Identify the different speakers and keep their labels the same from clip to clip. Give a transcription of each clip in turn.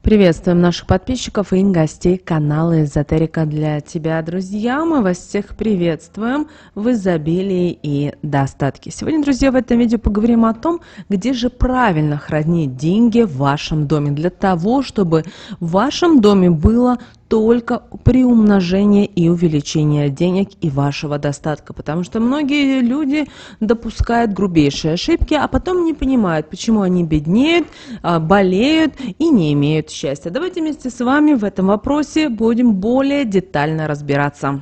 Speaker 1: Приветствуем наших подписчиков и гостей канала Эзотерика для тебя, друзья. Мы вас всех приветствуем в изобилии и достатке. Сегодня, друзья, в этом видео поговорим о том, где же правильно хранить деньги в вашем доме, для того, чтобы в вашем доме было только приумножение и увеличение денег и вашего достатка. Потому что многие люди допускают грубейшие ошибки, а потом не понимают, почему они беднеют, болеют и не имеют счастья. Давайте вместе с вами в этом вопросе будем более детально разбираться.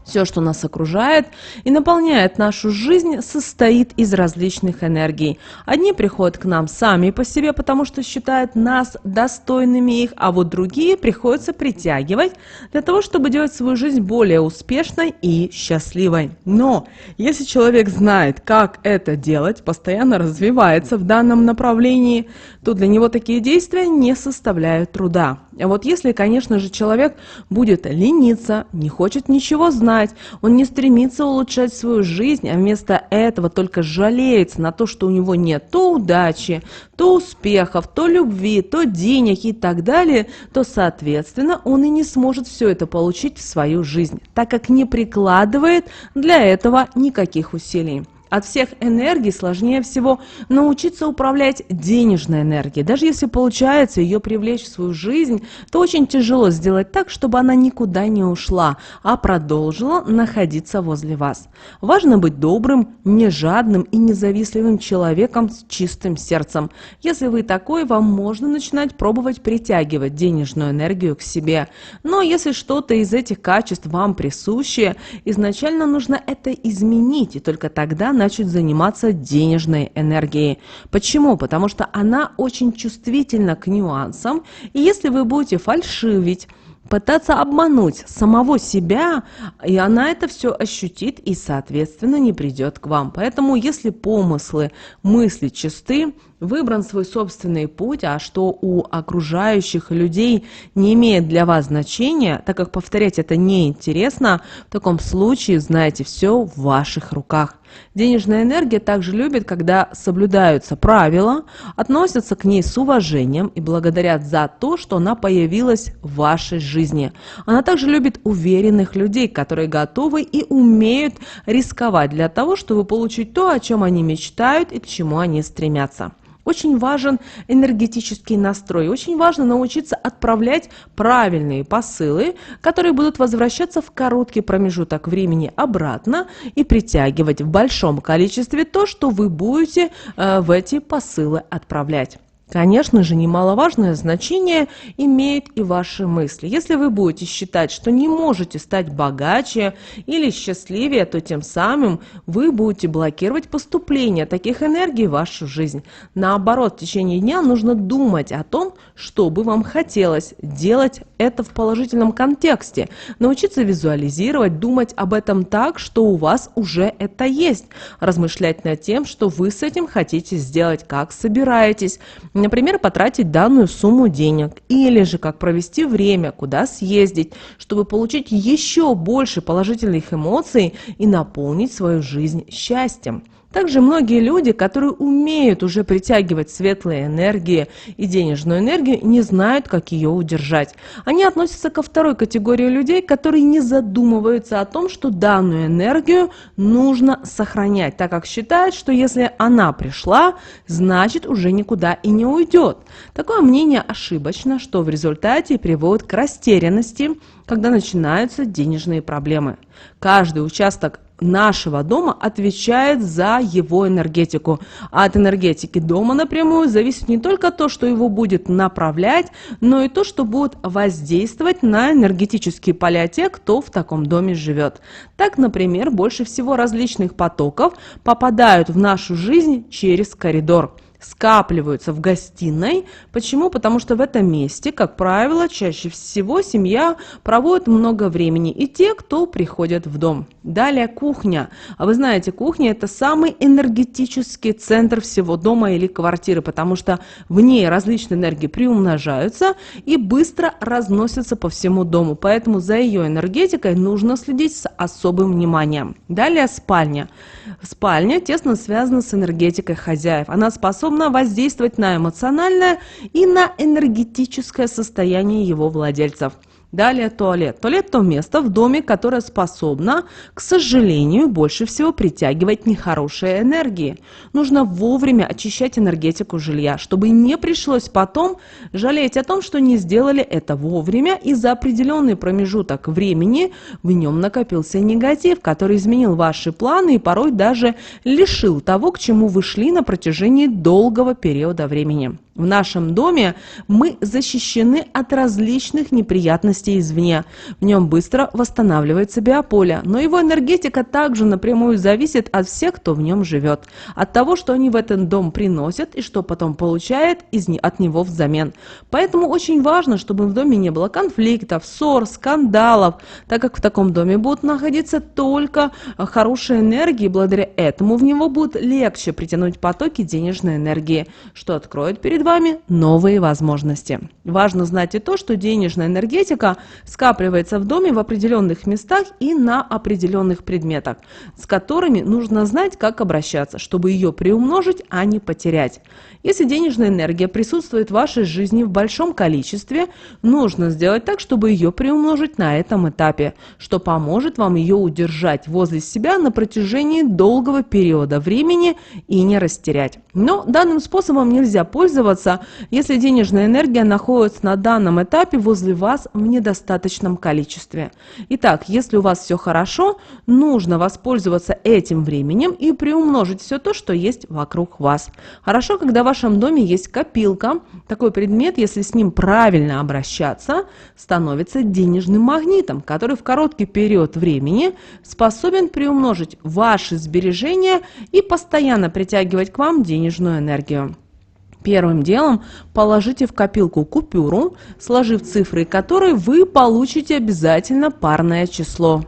Speaker 1: Все, что нас окружает и наполняет нашу жизнь, состоит из различных энергий. Одни приходят к нам сами по себе, потому что считают нас достойными их, а вот другие приходится притягивать для того, чтобы делать свою жизнь более успешной и счастливой. Но если человек знает, как это делать, постоянно развивается в данном направлении, то для него такие действия не составляют труда. А вот если, конечно же, человек будет лениться, не хочет ничего знать, он не стремится улучшать свою жизнь, а вместо этого только жалеется на то, что у него нет то удачи, то успехов, то любви, то денег и так далее, то, соответственно, он и не сможет все это получить в свою жизнь, так как не прикладывает для этого никаких усилий. От всех энергий сложнее всего научиться управлять денежной энергией. Даже если получается ее привлечь в свою жизнь, то очень тяжело сделать так, чтобы она никуда не ушла, а продолжила находиться возле вас. Важно быть добрым, не жадным и независливым человеком с чистым сердцем. Если вы такой, вам можно начинать пробовать притягивать денежную энергию к себе. Но если что-то из этих качеств вам присуще, изначально нужно это изменить, и только тогда начать заниматься денежной энергией. Почему? Потому что она очень чувствительна к нюансам, и если вы будете фальшивить, пытаться обмануть самого себя, и она это все ощутит и, соответственно, не придет к вам. Поэтому, если помыслы, мысли чисты, выбран свой собственный путь, а что у окружающих людей не имеет для вас значения, так как повторять это неинтересно, в таком случае, знаете, все в ваших руках. Денежная энергия также любит, когда соблюдаются правила, относятся к ней с уважением и благодарят за то, что она появилась в вашей жизни. Она также любит уверенных людей, которые готовы и умеют рисковать для того, чтобы получить то, о чем они мечтают и к чему они стремятся. Очень важен энергетический настрой. Очень важно научиться отправлять правильные посылы, которые будут возвращаться в короткий промежуток времени обратно и притягивать в большом количестве то, что вы будете в эти посылы отправлять. Конечно же, немаловажное значение имеют и ваши мысли. Если вы будете считать, что не можете стать богаче или счастливее, то тем самым вы будете блокировать поступление таких энергий в вашу жизнь. Наоборот, в течение дня нужно думать о том, что бы вам хотелось, делать это в положительном контексте, научиться визуализировать, думать об этом так, что у вас уже это есть, размышлять над тем, что вы с этим хотите сделать, как собираетесь. Например, потратить данную сумму денег, или же как провести время, куда съездить, чтобы получить еще больше положительных эмоций и наполнить свою жизнь счастьем. Также многие люди, которые умеют уже притягивать светлые энергии и денежную энергию, не знают, как ее удержать. Они относятся ко второй категории людей, которые не задумываются о том, что данную энергию нужно сохранять, так как считают, что если она пришла, значит уже никуда и не уйдет. Такое мнение ошибочно, что в результате приводит к растерянности, когда начинаются денежные проблемы. Каждый участок нашего дома отвечает за его энергетику. А от энергетики дома напрямую зависит не только то, что его будет направлять, но и то, что будет воздействовать на энергетические поля тех, кто в таком доме живет. Так, например, больше всего различных потоков попадают в нашу жизнь через коридор. Скапливаются в гостиной. Почему? Потому что в этом месте, как правило, чаще всего семья проводит много времени, и те, кто приходят в дом. Далее кухня. А вы знаете, кухня – это самый энергетический центр всего дома или квартиры, потому что в ней различные энергии приумножаются и быстро разносятся по всему дому. Поэтому за ее энергетикой нужно следить с особым вниманием. Далее спальня. Спальня тесно связана с энергетикой хозяев. Она способна способна воздействовать на эмоциональное и на энергетическое состояние его владельцев. Далее туалет. Туалет – то место в доме, которое способно, к сожалению, больше всего притягивать нехорошие энергии. Нужно вовремя очищать энергетику жилья, чтобы не пришлось потом жалеть о том, что не сделали это вовремя, и за определенный промежуток времени в нем накопился негатив, который изменил ваши планы и порой даже лишил того, к чему вы шли на протяжении долгого периода времени. В нашем доме мы защищены от различных неприятностей извне. В нем быстро восстанавливается биополе, но его энергетика также напрямую зависит от всех, кто в нем живет, от того, что они в этот дом приносят и что потом получает от него взамен. Поэтому очень важно, чтобы в доме не было конфликтов, ссор, скандалов, так как в таком доме будут находиться только хорошие энергии, и благодаря этому в него будет легче притянуть потоки денежной энергии, что откроет перед вами новые возможности. Важно знать и то, что денежная энергетика скапливается в доме в определенных местах и на определенных предметах, с которыми нужно знать, как обращаться, чтобы ее приумножить, а не потерять. Если денежная энергия присутствует в вашей жизни в большом количестве, нужно сделать так, чтобы ее приумножить на этом этапе, что поможет вам ее удержать возле себя на протяжении долгого периода времени и не растерять. Но данным способом нельзя пользоваться, если денежная энергия находится на данном этапе возле вас в недостаточном количестве. Итак, если у вас все хорошо, нужно воспользоваться этим временем и приумножить все то, что есть вокруг вас. Хорошо, когда в вашем доме есть копилка. Такой предмет, если с ним правильно обращаться, становится денежным магнитом, который в короткий период времени способен приумножить ваши сбережения и постоянно притягивать к вам денежную энергию. Первым делом положите в копилку купюру, сложив цифры которой вы получите обязательно парное число.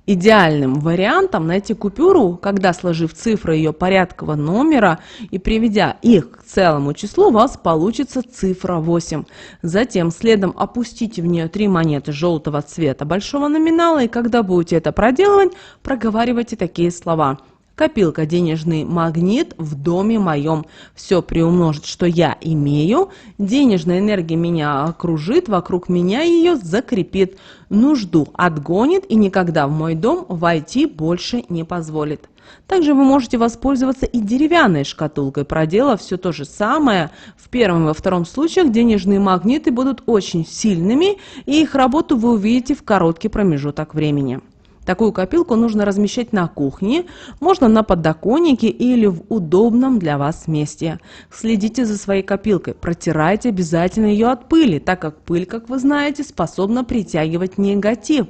Speaker 1: Идеальным вариантом найти купюру, когда, сложив цифры ее порядкового номера и приведя их к целому числу, у вас получится цифра 8. Затем следом опустите в нее 3 монеты желтого цвета большого номинала, и когда будете это проделывать, проговаривайте такие слова: копилка, денежный магнит в доме моем. Все приумножит, что я имею. Денежная энергия меня окружит, вокруг меня ее закрепит. Нужду отгонит и никогда в мой дом войти больше не позволит. Также вы можете воспользоваться и деревянной шкатулкой, проделав все то же самое. В первом и во втором случаях денежные магниты будут очень сильными, и их работу вы увидите в короткий промежуток времени. Такую копилку нужно размещать на кухне, можно на подоконнике или в удобном для вас месте. Следите за своей копилкой, протирайте обязательно ее от пыли, так как пыль, как вы знаете, способна притягивать негатив.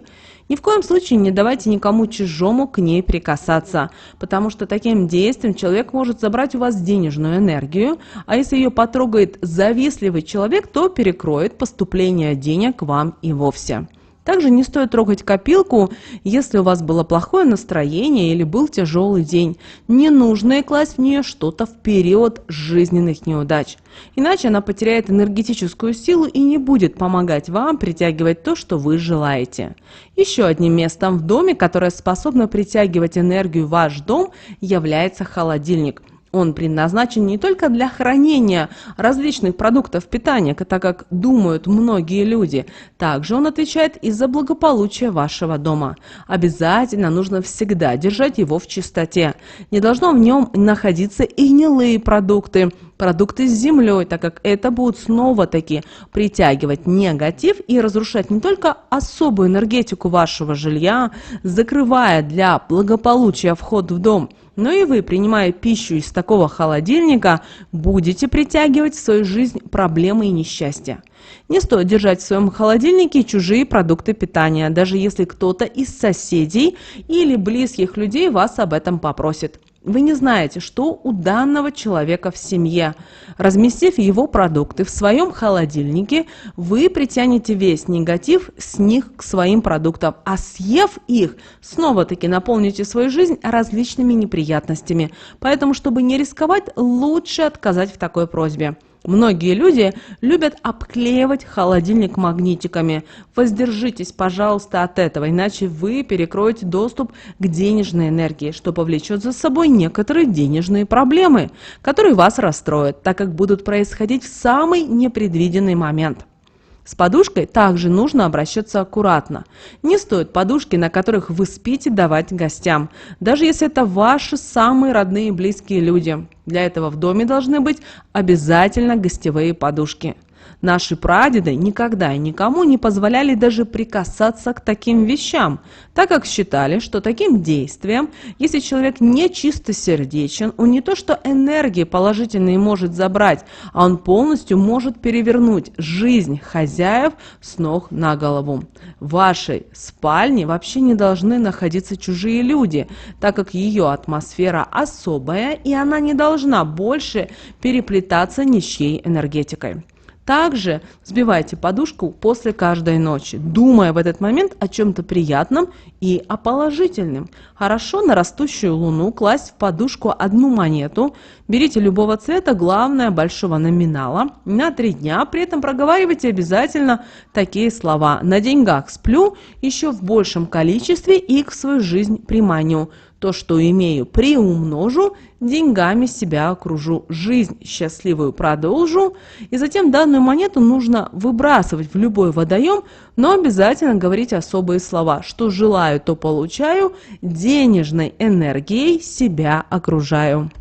Speaker 1: Ни в коем случае не давайте никому чужому к ней прикасаться, потому что таким действием человек может забрать у вас денежную энергию, а если ее потрогает завистливый человек, то перекроет поступление денег к вам и вовсе. Также не стоит трогать копилку, если у вас было плохое настроение или был тяжелый день. Не нужно класть в нее что-то в период жизненных неудач. Иначе она потеряет энергетическую силу и не будет помогать вам притягивать то, что вы желаете. Еще одним местом в доме, которое способно притягивать энергию в ваш дом, является холодильник. Он предназначен не только для хранения различных продуктов питания, так как думают многие люди. Также он отвечает и за благополучие вашего дома. Обязательно нужно всегда держать его в чистоте. Не должно в нем находиться и гнилые продукты с землей, так как это будут снова-таки притягивать негатив и разрушать не только особую энергетику вашего жилья, закрывая для благополучия вход в дом, но и вы, принимая пищу из такого холодильника, будете притягивать в свою жизнь проблемы и несчастья. Не стоит держать в своем холодильнике чужие продукты питания, даже если кто-то из соседей или близких людей вас об этом попросит. Вы не знаете, что у данного человека в семье. Разместив его продукты в своем холодильнике, вы притянете весь негатив с них к своим продуктам, а съев их, снова-таки наполните свою жизнь различными неприятностями. Поэтому, чтобы не рисковать, лучше отказать в такой просьбе. Многие люди любят обклеивать холодильник магнитиками. Воздержитесь, пожалуйста, от этого, иначе вы перекроете доступ к денежной энергии, что повлечет за собой некоторые денежные проблемы, которые вас расстроят, так как будут происходить в самый непредвиденный момент. С подушкой также нужно обращаться аккуратно. Не стоит подушки, на которых вы спите, давать гостям, даже если это ваши самые родные и близкие люди. Для этого в доме должны быть обязательно гостевые подушки. Наши прадеды никогда и никому не позволяли даже прикасаться к таким вещам, так как считали, что таким действием, если человек не чистосердечен, он не то что энергии положительные может забрать, а он полностью может перевернуть жизнь хозяев с ног на голову. В вашей спальне вообще не должны находиться чужие люди, так как ее атмосфера особая, и она не должна больше переплетаться ничьей энергетикой. Также взбивайте подушку после каждой ночи, думая в этот момент о чем-то приятном и о положительном. Хорошо на растущую луну класть в подушку одну монету. Берите любого цвета, главное большого номинала, на 3 дня. При этом проговаривайте обязательно такие слова: «На деньгах сплю, еще в большем количестве их в свою жизнь приманю. То, что имею, приумножу, деньгами себя окружу, жизнь счастливую продолжу». И затем данную монету нужно выбрасывать в любой водоем, но обязательно говорить особые слова: «Что желаю, то получаю, денежной энергией себя окружаю».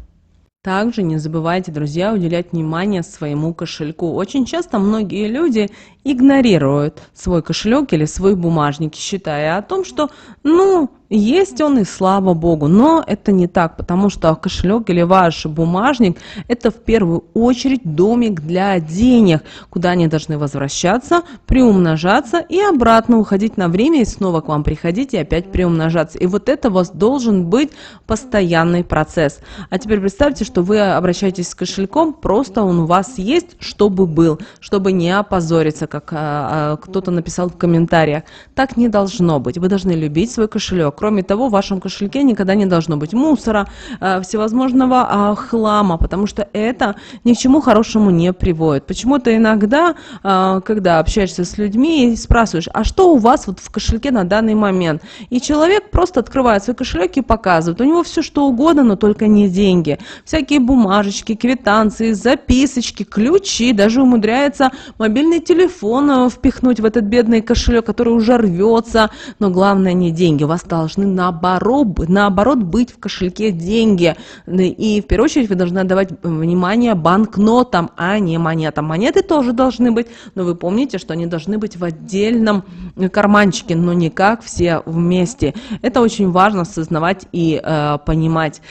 Speaker 1: Также не забывайте, друзья, уделять внимание своему кошельку. Очень часто многие люди игнорируют свой кошелек или свой бумажник, считая о том, что, есть он и слава богу. Но это не так, потому что кошелек или ваш бумажник – это в первую очередь домик для денег, куда они должны возвращаться, приумножаться и обратно уходить на время и снова к вам приходить и опять приумножаться. И вот это у вас должен быть постоянный процесс. А теперь представьте, что вы обращаетесь с кошельком, просто он у вас есть, чтобы был, чтобы не опозориться, как кто-то написал в комментариях. Так не должно быть. Вы должны любить свой кошелек. Кроме того, в вашем кошельке никогда не должно быть мусора, всевозможного хлама, потому что это ни к чему хорошему не приводит. Почему-то иногда, когда общаешься с людьми и спрашиваешь: а что у вас вот в кошельке на данный момент? И человек просто открывает свой кошелек и показывает. У него все что угодно, но только не деньги. Всякие бумажечки, квитанции, записочки, ключи, даже умудряется мобильный телефон впихнуть в этот бедный кошелек, который уже рвется. Но главное не деньги. У вас должны наоборот быть в кошельке деньги. И в первую очередь вы должны отдавать внимание банкнотам, а не монетам. Монеты тоже должны быть, но вы помните, что они должны быть в отдельном карманчике, но не как все вместе. Это очень важно осознавать и понимать.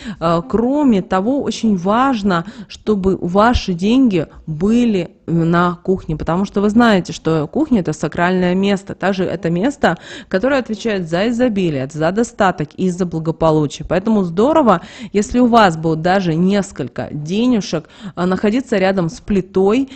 Speaker 1: Кроме того, очень важно, чтобы ваши деньги были на кухне, потому что вы знаете, что кухня – это сакральное место. Также это место, которое отвечает за изобилие, за достаток и за благополучие. Поэтому здорово, если у вас будут даже несколько денежек находиться рядом с плитой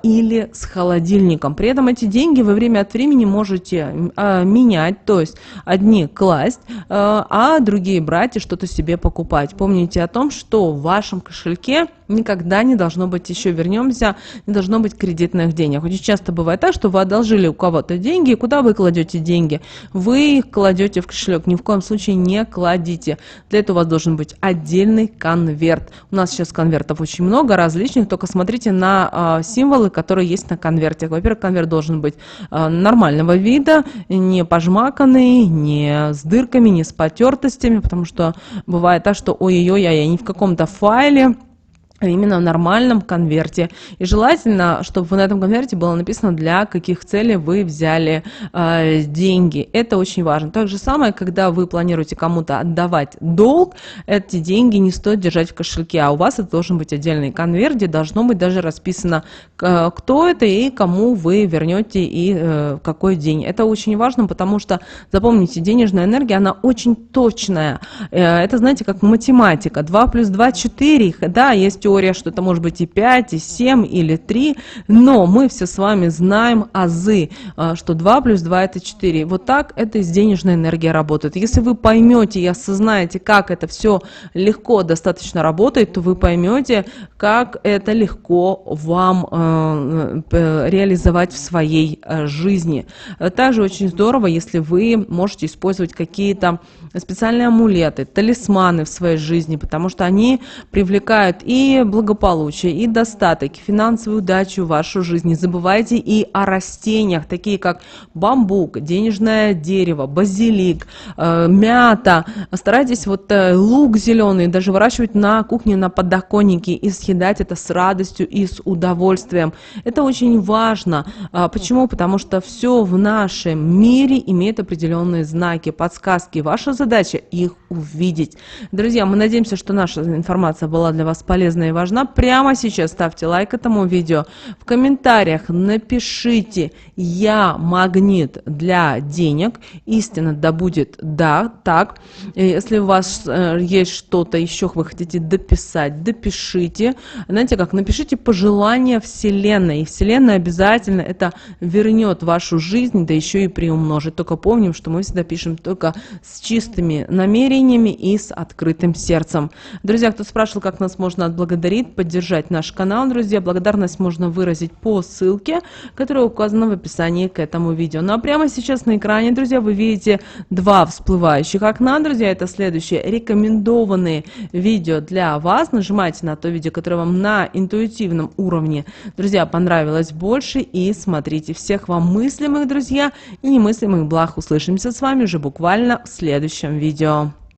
Speaker 1: или с холодильником. При этом эти деньги вы время от времени можете менять, то есть одни класть, а другие брать и что-то себе покупать. Помните о том, что в вашем кошельке никогда не должно быть, еще вернемся, не должно быть кредитных денег. Очень часто бывает так, что вы одолжили у кого-то деньги, куда вы кладете деньги? Вы их кладете в кошелек, ни в коем случае не кладите. Для этого у вас должен быть отдельный конверт. У нас сейчас конвертов очень много различных, только смотрите на символы, которые есть на конверте. Во-первых, конверт должен быть нормального вида, не пожмаканный, не с дырками, не с потертостями, потому что бывает так, что ой-ой-ой, я не в каком-то файле, именно в нормальном конверте. И желательно, чтобы на этом конверте было написано, для каких целей вы взяли деньги. Это очень важно. Так же самое, когда вы планируете кому-то отдавать долг, эти деньги не стоит держать в кошельке, а у вас это должен быть отдельный конверт, где должно быть даже расписано, кто это и кому вы вернете и какой день. Это очень важно, потому что, запомните, денежная энергия, она очень точная. Это, знаете, как математика. 2 + 2 = 4. Да, есть теория, что это может быть и 5, и 7, или 3, но мы все с вами знаем азы, что 2 плюс 2 это 4. Вот так это и с денежной энергией работает. Если вы поймете и осознаете, как это все легко достаточно работает, то вы поймете, как это легко вам реализовать в своей жизни. Также очень здорово, если вы можете использовать какие-то специальные амулеты, талисманы в своей жизни, потому что они привлекают и благополучие, и достаток, и финансовую удачу в вашу жизнь. Не забывайте и о растениях, такие как бамбук, денежное дерево, базилик, мята. Старайтесь лук зеленый даже выращивать на кухне, на подоконнике и съедать это с радостью и с удовольствием. Это очень важно. Почему? Потому что все в нашем мире имеет определенные знаки, подсказки. Ваша задача их увидеть. Друзья, мы надеемся, что наша информация была для вас полезна и важна. Прямо сейчас ставьте лайк этому видео. В комментариях напишите «Я магнит для денег». Истина да будет «да», так. Если у вас есть что-то еще, вы хотите дописать, допишите. Знаете как, напишите пожелания Вселенной. И Вселенная обязательно это вернет в вашу жизнь, да еще и приумножит. Только помним, что мы всегда пишем только с чистыми намерениями и с открытым сердцем. Друзья, кто спрашивал, как нас можно отблагодарить, поддержать наш канал, друзья, благодарность можно выразить по ссылке, которая указана в описании к этому видео. Ну а прямо сейчас на экране, друзья, вы видите два всплывающих окна, друзья, это следующие рекомендованные видео для вас. Нажимайте на то видео, которое вам на интуитивном уровне, друзья, понравилось больше, и смотрите. Всех вам мыслимых, друзья, и немыслимых благ. Услышимся с вами уже буквально в следующем видео.